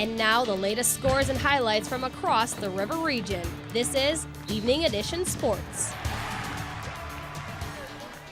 And now the latest scores and highlights from across the River region. This is Evening Edition Sports.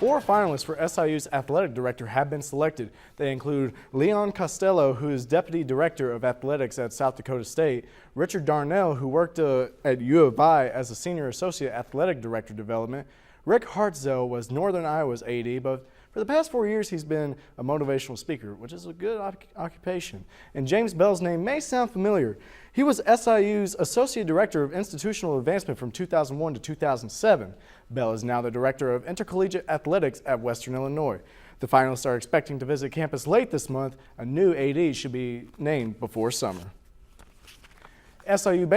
4 finalists for SIU's athletic director have been selected. They include Leon Costello, who is Deputy Director of Athletics at South Dakota State, Richard Darnell, who worked at U of I as a Senior Associate Athletic Director Development. Rick Hartzell was Northern Iowa's AD, but for the past 4 years he's been a motivational speaker, which is a good occupation. And James Bell's name may sound familiar. He was SIU's Associate Director of Institutional Advancement from 2001 to 2007. Bell is now the Director of Intercollegiate Athletics at Western Illinois. The finalists are expecting to visit campus late this month. A new AD should be named before summer. SIU's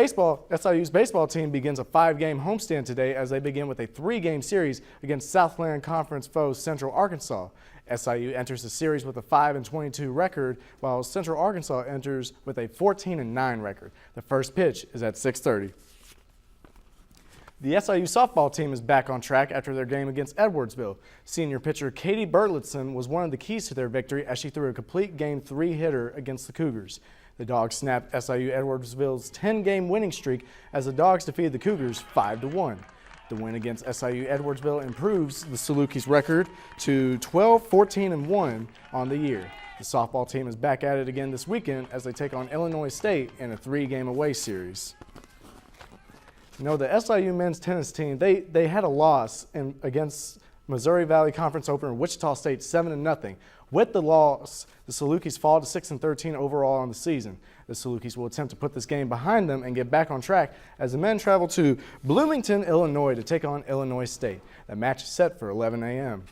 baseball team begins a 5-game homestand today as they begin with a 3-game series against Southland Conference foe Central Arkansas. SIU enters the series with a 5-22 record, while Central Arkansas enters with a 14-9 record. The first pitch is at 6:30. The SIU softball team is back on track after their game against Edwardsville. Senior pitcher Katie Bertletson was one of the keys to their victory as she threw a complete game 3-hitter against the Cougars. The Dogs snapped SIU Edwardsville's 10-game winning streak as the Dogs defeated the Cougars 5-1. The win against SIU Edwardsville improves the Salukis' record to 12-14-1 on the year. The softball team is back at it again this weekend as they take on Illinois State in a 3-game away series. You know, the SIU men's tennis team, they had a loss against Missouri Valley Conference opener Wichita State 7-0. With the loss, the Salukis fall to 6-13 overall on the season. The Salukis will attempt to put this game behind them and get back on track as the men travel to Bloomington, Illinois to take on Illinois State. The match is set for 11 a.m.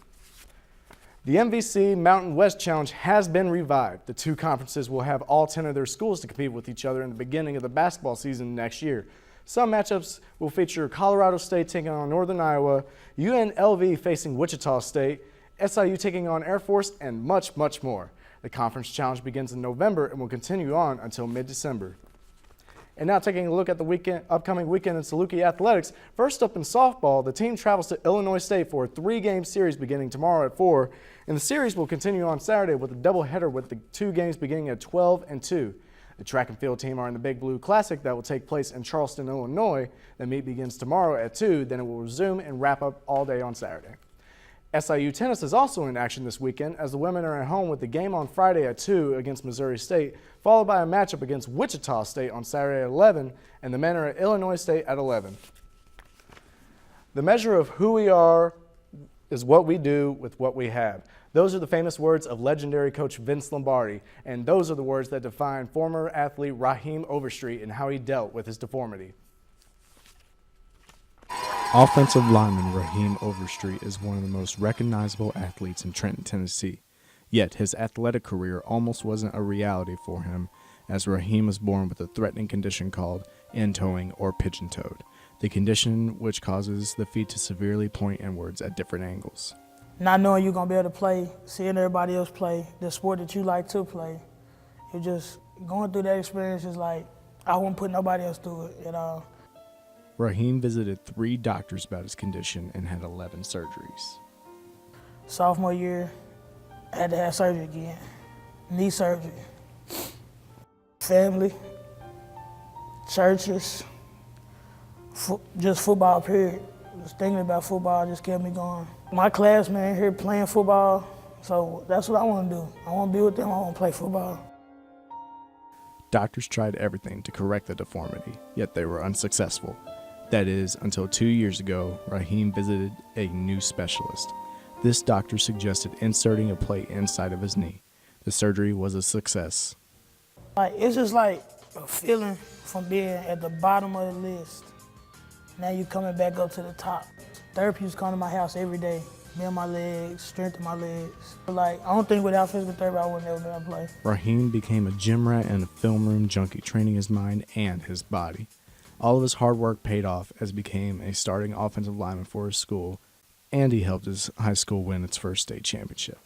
The MVC Mountain West Challenge has been revived. The two conferences will have all 10 of their schools to compete with each other in the beginning of the basketball season next year. Some matchups will feature Colorado State taking on Northern Iowa, UNLV facing Wichita State, SIU taking on Air Force, and much, much more. The conference challenge begins in November and will continue on until mid-December. And now taking a look at the upcoming weekend in Saluki athletics. First up in softball, the team travels to Illinois State for a 3-game series beginning tomorrow at 4, and the series will continue on Saturday with a doubleheader with the 2 games beginning at 12 and 2. The track and field team are in the Big Blue Classic that will take place in Charleston, Illinois. The meet begins tomorrow at 2, then it will resume and wrap up all day on Saturday. SIU tennis is also in action this weekend as the women are at home with the game on Friday at 2 against Missouri State, followed by a matchup against Wichita State on Saturday at 11, and the men are at Illinois State at 11. The measure of who we are is what we do with what we have. Those are the famous words of legendary coach Vince Lombardi, and those are the words that define former athlete Raheem Overstreet and how he dealt with his deformity. Offensive lineman Raheem Overstreet is one of the most recognizable athletes in Trenton, Tennessee. Yet his athletic career almost wasn't a reality for him, as Raheem was born with a threatening condition called end-toeing or pigeon-toed, the condition which causes the feet to severely point inwards at different angles. Not knowing you're going to be able to play, seeing everybody else play, the sport that you like to play, you're just going through that experience is like, I wouldn't put nobody else through it at all. Raheem visited 3 doctors about his condition and had 11 surgeries. Sophomore year, I had to have surgery again, knee surgery. Family, churches, just football period. Just thinking about football just kept me going. My classmen here playing football, so that's what I want to do. I want to be with them, I want to play football. Doctors tried everything to correct the deformity, yet they were unsuccessful. That is, until 2 years ago, Raheem visited a new specialist. This doctor suggested inserting a plate inside of his knee. The surgery was a success. It's just like a feeling from being at the bottom of the list. Now you're coming back up to the top. Therapists come to my house every day, bend my legs, strengthen my legs. I don't think without physical therapy I wouldn't ever be able to play. Raheem became a gym rat and a film room junkie, training his mind and his body. All of his hard work paid off as he became a starting offensive lineman for his school, and he helped his high school win its first state championship.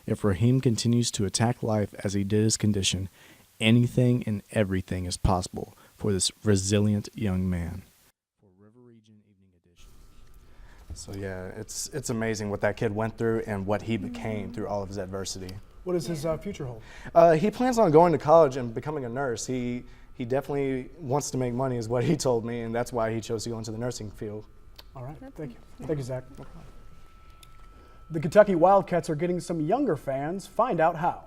If Raheem continues to attack life as he did his condition, anything and everything is possible for this resilient young man. For River Region Evening Edition. So yeah, it's amazing what that kid went through and what he became through all of his adversity. What does his future hold? He plans on going to college and becoming a nurse. He definitely wants to make money is what he told me, and that's why he chose to go into the nursing field. All right, thank you. Thank you, Zach. The Kentucky Wildcats are getting some younger fans. Find out how.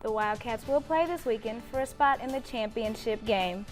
The Wildcats will play this weekend for a spot in the championship game.